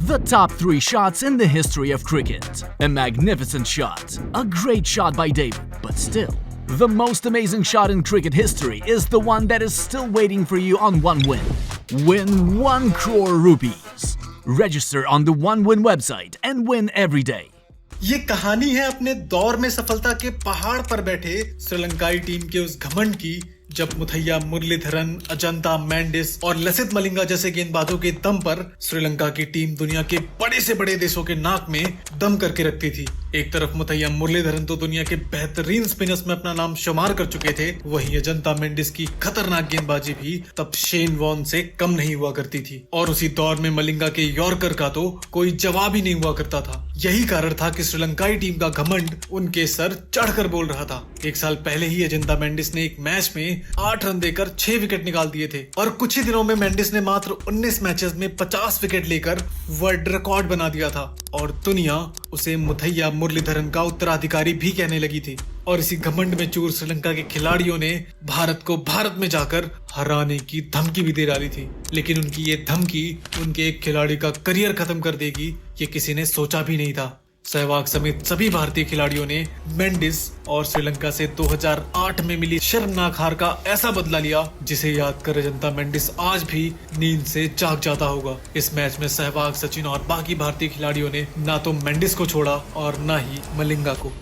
The top 3 shots in the history of cricket. A magnificent shot. A great shot by David, but still. The most amazing shot in cricket history is the one that is still waiting for you on OneWin. Win 1 crore rupees. Register on the OneWin website and win every day. ये कहानी है अपने दौर में सफलता के पहाड़ पर बैठे श्रीलंकाई टीम के उस घमंड की, जब मुथैया मुरलीधरन, अजंता मेंडिस और लसिथ मलिंगा जैसे गेंदबाजों के दम पर श्रीलंका की टीम दुनिया के बड़े से बड़े देशों के नाक में दम करके रखती थी। एक तरफ मुथैया मुरलीधरन तो दुनिया के बेहतरीन स्पिनर्स में अपना नाम शुमार कर चुके थे, वहीं अजंता मेंडिस की खतरनाक गेंदबाजी भी तब शेन वॉर्न से कम नहीं हुआ करती थी। और उसी दौर में मलिंगा के यॉर्कर का तो कोई जवाब ही नहीं हुआ करता था। यही कारण था कि श्रीलंकाई टीम का घमंड उनके सर चढ़कर बोल रहा था। एक साल पहले ही अजंता मेंडिस ने एक मैच में 8 रन देकर 6 विकेट निकाल दिए थे और कुछ ही दिनों में मेंडिस ने मात्र 19 मैचेस में 50 विकेट लेकर वर्ल्ड रिकॉर्ड बना दिया था और दुनिया उसे मुथैया मुरलीधरन का उत्तराधिकारी भी कहने लगी थी। और इसी घमंड में चूर श्रीलंका के खिलाड़ियों ने भारत को भारत में जाकर हराने की धमकी भी दे डाली थी, लेकिन उनकी ये धमकी उनके एक खिलाड़ी का करियर खत्म कर देगी, ये किसी ने सोचा भी नहीं था। सहवाग समेत सभी भारतीय खिलाड़ियों ने मेंडिस और श्रीलंका से 2008 में मिली शर्मनाक हार का ऐसा बदला लिया, जिसे याद कर अजंता मेंडिस आज भी नींद से जाग जाता होगा। इस मैच में सहवाग, सचिन और बाकी भारतीय खिलाड़ियों ने ना तो मेंडिस को छोड़ा और ना ही मलिंगा को।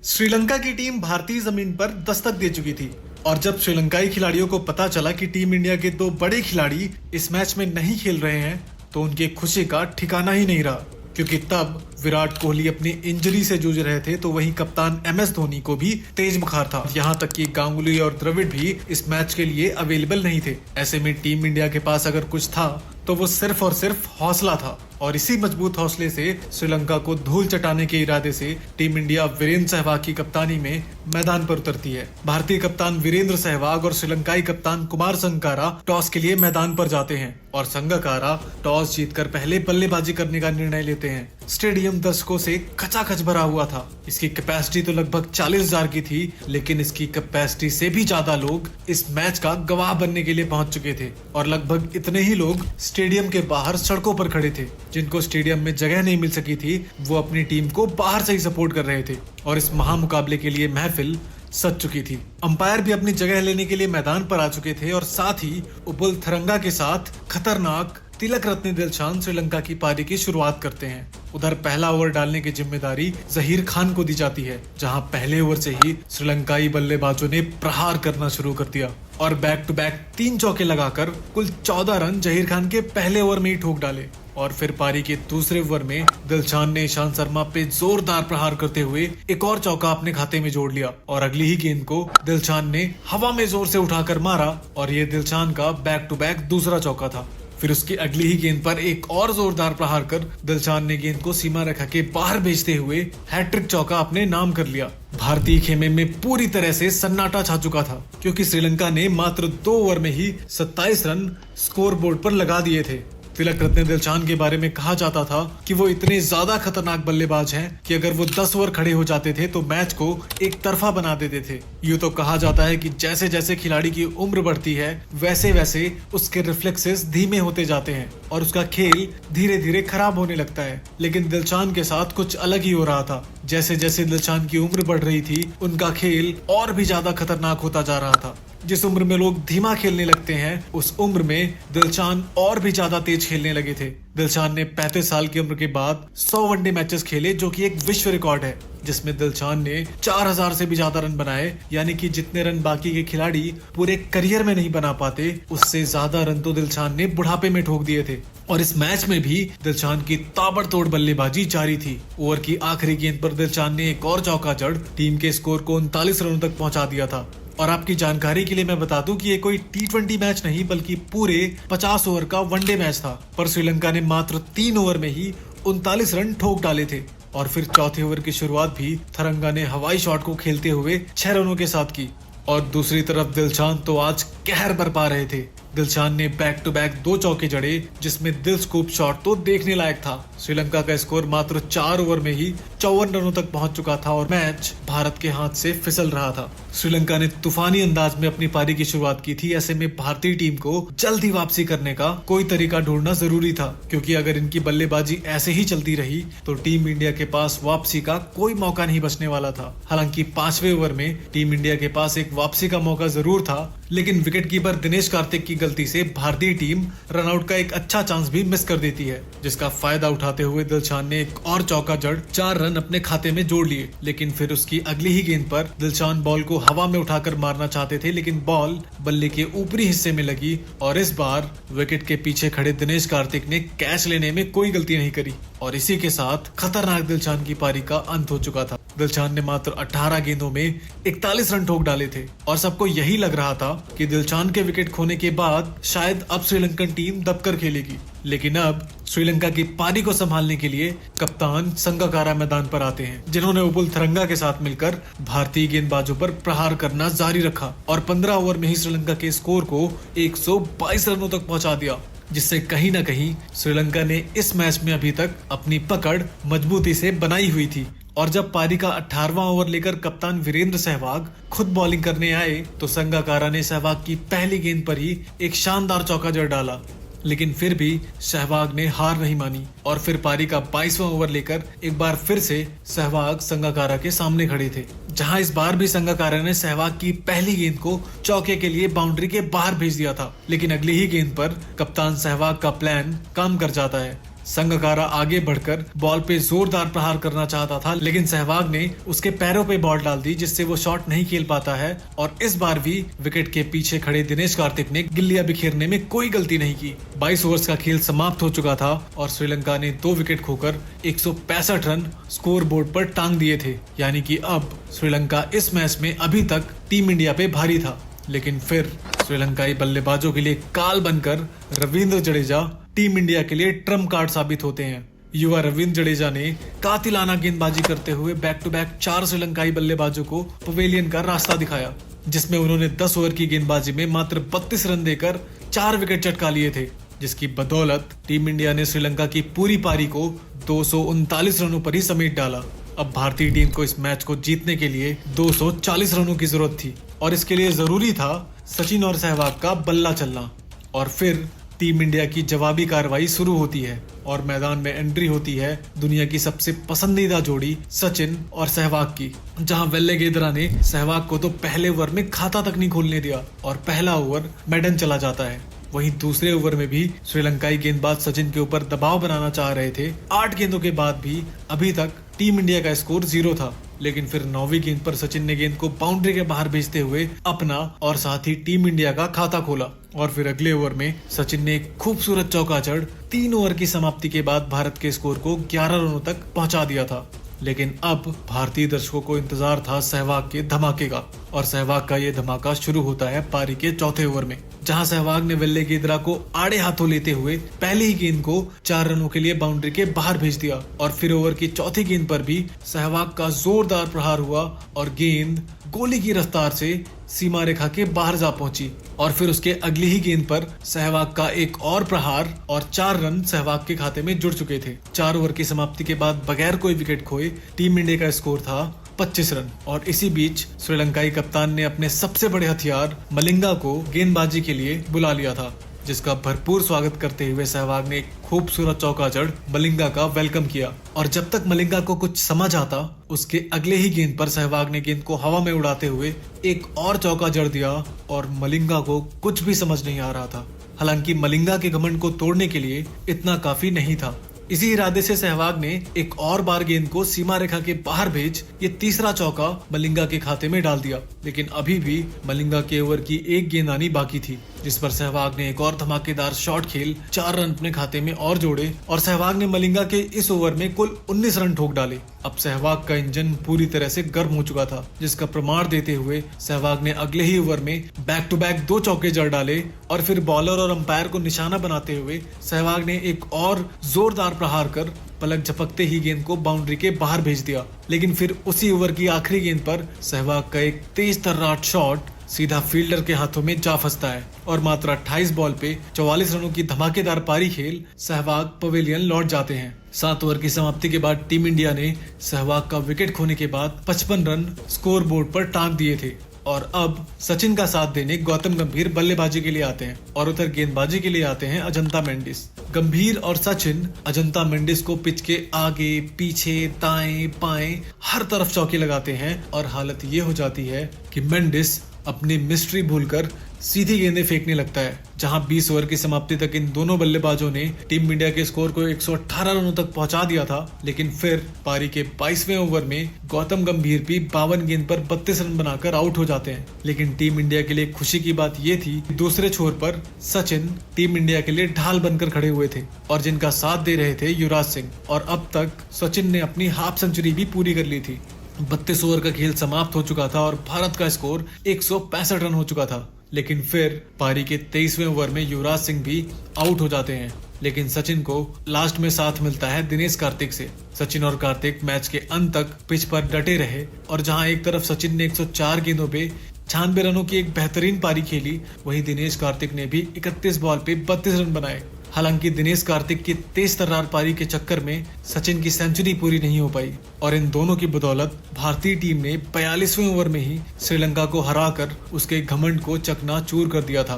श्रीलंका की टीम भारतीय जमीन पर दस्तक दे चुकी थी और जब श्रीलंकाई खिलाड़ियों को पता चला कि टीम इंडिया के 2 बड़े खिलाड़ी इस मैच में नहीं खेल रहे हैं, तो उनकी खुशी का ठिकाना ही नहीं रहा, क्योंकि तब विराट कोहली अपनी इंजरी से जूझ रहे थे, तो वहीं कप्तान MS धोनी को भी तेज बुखार था। यहाँ तक कि गांगुली और द्रविड़ भी इस मैच के लिए अवेलेबल नहीं थे। ऐसे में टीम इंडिया के पास अगर कुछ था तो वो सिर्फ और सिर्फ हौसला था और इसी मजबूत हौसले से श्रीलंका को धूल चटाने के इरादे से टीम इंडिया वीरेंद्र सहवाग की कप्तानी में मैदान पर उतरती है। भारतीय कप्तान वीरेंद्र सहवाग और श्रीलंकाई कप्तान कुमार संगकारा टॉस के लिए मैदान पर जाते हैं और संगकारा टॉस जीतकर पहले बल्लेबाजी करने का निर्णय लेते हैं। स्टेडियम दर्शकों से खचाखच भरा हुआ था। इसकी कैपेसिटी तो लगभग 40,000 की थी, लेकिन इसकी कैपेसिटी से भी ज्यादा लोग इस मैच का गवाह बनने के लिए पहुंच चुके थे और लगभग इतने ही लोग स्टेडियम के बाहर सड़कों पर खड़े थे। जिनको स्टेडियम में जगह नहीं मिल सकी थी, वो अपनी टीम को बाहर से ही सपोर्ट कर रहे थे और इस महामुकाबले के लिए महफिल सज चुकी थी। अंपायर भी अपनी जगह लेने के लिए मैदान पर आ चुके थे और साथ ही उबुल थरंगा के साथ खतरनाक तिलक रत्ने दिलशान श्रीलंका की पारी की शुरुआत करते हैं। उधर पहला ओवर डालने की जिम्मेदारी जहीर खान को दी जाती है, जहां पहले ओवर से ही श्रीलंकाई बल्लेबाजों ने प्रहार करना शुरू कर दिया और बैक टू बैक 3 चौके लगाकर कुल 14 रन जहीर खान के पहले ओवर में ही ठोक डाले। और फिर पारी के दूसरे ओवर में दिलशान ने ईशांत शर्मा पे जोरदार प्रहार करते हुए एक और चौका अपने खाते में जोड़ लिया और अगली ही गेंद को दिलशान ने हवा में जोर से उठाकर मारा और ये दिलशान का बैक टू बैक दूसरा चौका था। फिर उसकी अगली ही गेंद पर एक और जोरदार प्रहार कर दिलशान ने गेंद को सीमा रेखा के बाहर भेजते हुए हैट्रिक चौका अपने नाम कर लिया। भारतीय खेमे में पूरी तरह से सन्नाटा छा चुका था, क्योंकि श्रीलंका ने मात्र 2 ओवर में ही 27 रन स्कोर बोर्ड पर लगा दिए थे। तिलक रत्ने दिलशान के बारे में कहा जाता था कि वो इतने ज्यादा खतरनाक बल्लेबाज हैं कि अगर वो 10 ओवर खड़े हो जाते थे तो मैच को एक तरफा बना देते थे। यूं तो कहा जाता है कि जैसे जैसे खिलाड़ी की उम्र बढ़ती है, वैसे वैसे उसके रिफ्लेक्सेस धीमे होते जाते हैं और उसका खेल धीरे धीरे खराब होने लगता है। लेकिन दिलशान के साथ कुछ अलग ही हो रहा था। जैसे जैसे दिलशान की उम्र बढ़ रही थी, उनका खेल और भी ज्यादा खतरनाक होता जा रहा था। जिस उम्र में लोग धीमा खेलने लगते हैं, उस उम्र में दिलशान और भी ज्यादा तेज खेलने लगे थे। दिलशान ने 35 साल की उम्र के बाद 100 वनडे मैचेस खेले, जो कि एक विश्व रिकॉर्ड है, जिसमें दिलशान ने 4000 से भी ज्यादा रन बनाए, यानी कि जितने रन बाकी के खिलाड़ी पूरे करियर में नहीं बना पाते, उससे ज्यादा रन तो दिलशान ने बुढ़ापे में ठोक दिए थे। और इस मैच में भी दिलशान की ताबड़तोड़ बल्लेबाजी जारी थी। ओवर की आखिरी गेंद पर दिलशान ने एक और चौका जड़ टीम के स्कोर को 39 रनों तक पहुंचा दिया था। और आपकी जानकारी के लिए मैं बता दूं कि ये कोई T20 मैच नहीं, बल्कि पूरे 50 ओवर का वनडे मैच था। पर श्रीलंका ने मात्र 3 ओवर में ही 39 रन ठोक डाले थे और फिर चौथे ओवर की शुरुआत भी थरंगा ने हवाई शॉट को खेलते हुए 6 रनों के साथ की। और दूसरी तरफ दिलशान तो आज कहर बरपा रहे थे। दिलशान ने बैक टू बैक 2 चौके जड़े, जिसमें दिल स्कूप शॉट तो देखने लायक था। श्रीलंका का स्कोर मात्र 4 ओवर में ही 54 रनों तक पहुंच चुका था और मैच भारत के हाथ से फिसल रहा था। श्रीलंका ने तूफानी अंदाज में अपनी पारी की शुरुआत की थी। ऐसे में भारतीय टीम को जल्दी वापसी करने का कोई तरीका ढूंढना जरूरी था, क्योंकि अगर इनकी बल्लेबाजी ऐसे ही चलती रही तो टीम इंडिया के पास वापसी का कोई मौका नहीं बचने वाला था। हालांकि 5वें ओवर में टीम इंडिया के पास एक वापसी का मौका जरूर था, लेकिन विकेटकीपर दिनेश कार्तिक की गलती से भारतीय टीम रनआउट का एक अच्छा चांस भी मिस कर देती है, जिसका फायदा उठाते हुए दिलशान ने एक और चौका जड़ 4 रन अपने खाते में जोड़ लिए। लेकिन फिर उसकी अगली ही गेंद पर दिलशान बॉल को हवा में उठाकर मारना चाहते थे, लेकिन बॉल बल्ले के ऊपरी हिस्से में लगी और इस बार विकेट के पीछे खड़े दिनेश कार्तिक ने कैच लेने में कोई गलती नहीं करी और इसी के साथ खतरनाक दिलशान की पारी का अंत हो चुका था। दिलशान ने मात्र 18 गेंदों में 41 रन ठोक डाले थे और सबको यही लग रहा था कि दिलशान के विकेट खोने के बाद शायद अब श्रीलंकन टीम दबकर खेलेगी। लेकिन अब श्रीलंका की पारी को संभालने के लिए कप्तान संगकारा मैदान पर आते हैं, जिन्होंने उपुल थरंगा के साथ मिलकर भारतीय गेंदबाजों पर प्रहार करना जारी रखा और 15 ओवर में ही श्रीलंका के स्कोर को 122 रनों तक पहुंचा दिया, जिससे कहीं ना कहीं श्रीलंका ने इस मैच में अभी तक अपनी पकड़ मजबूती से बनाई हुई थी। और जब पारी का 18वां ओवर लेकर कप्तान वीरेंद्र सहवाग खुद बॉलिंग करने आए तो संगकारा ने सहवाग की पहली गेंद पर ही एक शानदार चौका जड़ डाला, लेकिन फिर भी सहवाग ने हार नहीं मानी और फिर पारी का 22वां ओवर लेकर एक बार फिर से सहवाग संगकारा के सामने खड़े थे, जहां इस बार भी संगकारा ने सहवाग की पहली गेंद को चौके के लिए बाउंड्री के बाहर भेज दिया था। लेकिन अगली ही गेंद पर कप्तान सहवाग का प्लान काम कर जाता है। संगकारा आगे बढ़कर बॉल पे जोरदार प्रहार करना चाहता था, लेकिन सहवाग ने उसके पैरों पे बॉल डाल दी, जिससे वो शॉट नहीं खेल पाता है और इस बार भी विकेट के पीछे खड़े दिनेश कार्तिक ने गिल्लियां बिखेरने में कोई गलती नहीं की। 22 ओवर्स का खेल समाप्त हो चुका था और श्रीलंका ने 2 विकेट खोकर 165 रन स्कोर बोर्ड पर टांग दिए थे, यानी कि अब श्रीलंका इस मैच में अभी तक टीम इंडिया पे भारी था। लेकिन फिर श्रीलंकाई बल्लेबाजों के लिए काल बनकर रविंद्र जडेजा टीम इंडिया के लिए ट्रम्प कार्ड साबित होते हैं। युवा रविंद्र जडेजा ने कातिलाना गेंदबाजी करते हुए बैक टू बैक 4 श्रीलंकाई बल्लेबाजों को पवेलियन का रास्ता दिखाया, जिसमें उन्होंने 10 ओवर की गेंदबाजी में मात्र 32 रन देकर 4 विकेट चटका लिए थे, जिसकी बदौलत टीम इंडिया ने श्रीलंका की पूरी पारी को 239 रनों पर ही समेट डाला। अब भारतीय टीम को इस मैच को जीतने के लिए 240 रनों की जरूरत थी और इसके लिए जरूरी था सचिन और सहवाग का बल्ला चलना। और फिर टीम इंडिया की जवाबी कार्रवाई शुरू होती है और मैदान में एंट्री होती है दुनिया की सबसे पसंदीदा जोड़ी सचिन और सहवाग की, जहां वेल्लेगेदरा ने सहवाग को तो पहले ओवर में खाता तक नहीं खोलने दिया और पहला ओवर मेडन चला जाता है। वहीं दूसरे ओवर में भी श्रीलंकाई गेंदबाज सचिन के ऊपर दबाव बनाना चाह रहे थे। 8 गेंदों के बाद भी अभी तक टीम इंडिया का स्कोर 0 था, लेकिन फिर 9वीं गेंद पर सचिन ने गेंद को बाउंड्री के बाहर भेजते हुए अपना और साथ ही टीम इंडिया का खाता खोला और फिर अगले ओवर में सचिन ने एक खूबसूरत चौका जड़ 3 ओवर की समाप्ति के बाद भारत के स्कोर को 11 रनों तक पहुंचा दिया था। लेकिन अब भारतीय दर्शकों को इंतजार था सहवाग के धमाके का और सहवाग का ये धमाका शुरू होता है पारी के चौथे ओवर में, जहां सहवाग ने वेल्लेगेदरा को आड़े हाथों लेते हुए पहली ही गेंद को 4 रनों के लिए बाउंड्री के बाहर भेज दिया और फिर ओवर की चौथी गेंद पर भी सहवाग का जोरदार प्रहार हुआ और गेंद गोली की रफ्तार से सीमा रेखा के बाहर जा पहुंची और फिर उसके अगली ही गेंद पर सहवाग का एक और प्रहार और 4 रन सहवाग के खाते में जुड़ चुके थे। 4 ओवर की समाप्ति के बाद बगैर कोई विकेट खोए टीम इंडिया का स्कोर था 25 रन और इसी बीच श्रीलंकाई कप्तान ने अपने सबसे बड़े हथियार मलिंगा को गेंदबाजी के लिए बुला लिया था, जिसका भरपूर स्वागत करते हुए सहवाग ने एक खूबसूरत चौका जड़ मलिंगा का वेलकम किया और जब तक मलिंगा को कुछ समझ आता उसके अगले ही गेंद पर सहवाग ने गेंद को हवा में उड़ाते हुए एक और चौका जड़ दिया और मलिंगा को कुछ भी समझ नहीं आ रहा था। हालांकि मलिंगा के घमंड को तोड़ने के लिए इतना काफी नहीं था। इसी इरादे से सहवाग ने एक और बार गेंद को सीमा रेखा के बाहर भेज ये तीसरा चौका मलिंगा के खाते में डाल दिया, लेकिन अभी भी मलिंगा के ओवर की एक गेंद आनी बाकी थी, जिस पर सहवाग ने एक और धमाकेदार शॉट खेल 4 रन अपने खाते में और जोड़े और सहवाग ने मलिंगा के इस ओवर में कुल 19 रन ठोक डाले। अब सहवाग का इंजन पूरी तरह से गर्म हो चुका था, जिसका प्रमाण देते हुए सहवाग ने अगले ही ओवर में बैक टू बैक 2 चौके जड़ डाले और फिर बॉलर और अंपायर को निशाना बनाते हुए सहवाग ने एक और जोरदार प्रहार कर पलक झपकते ही गेंद को बाउंड्री के बाहर भेज दिया। लेकिन फिर उसी ओवर की आखिरी गेंद पर सहवाग का एक तेज तर्राट शॉट सीधा फील्डर के हाथों में जा फंसता है और मात्र 28 बॉल पे 44 रनों की धमाकेदार पारी खेल सहवाग पवेलियन लौट जाते हैं। 7 ओवर की समाप्ति के बाद टीम इंडिया ने सहवाग का विकेट खोने के बाद 55 रन स्कोर बोर्ड पर टांग दिए थे और अब सचिन का साथ देने गौतम गंभीर बल्लेबाजी के लिए आते हैं और उधर गेंदबाजी के लिए आते हैं अजंता मेंडिस। गंभीर और सचिन अजंता मेंडिस को पिच के आगे पीछे दाएं बाएं हर तरफ चौके लगाते हैं और हालत ये हो जाती है कि मेंडिस अपनी मिस्ट्री भूलकर सीधी गेंदें फेंकने लगता है। जहां 20 ओवर की समाप्ति तक इन दोनों बल्लेबाजों ने टीम इंडिया के स्कोर को 118 रनों तक पहुंचा दिया था, लेकिन फिर पारी के 22वें ओवर में गौतम गंभीर भी 52 गेंद पर 32 रन बनाकर आउट हो जाते हैं। लेकिन टीम इंडिया के लिए खुशी की बात यह थी कि दूसरे छोर पर सचिन टीम इंडिया के लिए ढाल बनकर खड़े हुए थे और जिनका साथ दे रहे थे युवराज सिंह। और अब तक सचिन ने अपनी हाफ सेंचुरी भी पूरी कर ली थी। 32 ओवर का खेल समाप्त हो चुका था और भारत का स्कोर 165 रन हो चुका था। लेकिन फिर पारी के 23वें ओवर में युवराज सिंह भी आउट हो जाते हैं, लेकिन सचिन को लास्ट में साथ मिलता है दिनेश कार्तिक से। सचिन और कार्तिक मैच के अंत तक पिच पर डटे रहे और जहां एक तरफ सचिन ने 104 गेंदों पे 96 रनों की एक बेहतरीन पारी खेली, वहीं दिनेश कार्तिक ने भी 31 बॉल पे 32 रन बनाए। हालांकि दिनेश कार्तिक की तेज तर्रार पारी के चक्कर में सचिन की सेंचुरी पूरी नहीं हो पाई और इन दोनों की बदौलत भारतीय टीम ने 42वें ओवर में ही श्रीलंका को हराकर उसके घमंड को चकनाचूर कर दिया था।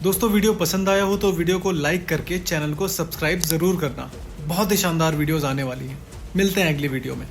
दोस्तों, वीडियो पसंद आया हो तो वीडियो को लाइक करके चैनल को सब्सक्राइब जरूर करना। बहुत ही शानदार वीडियोस आने वाली हैं। मिलते हैं अगली वीडियो में।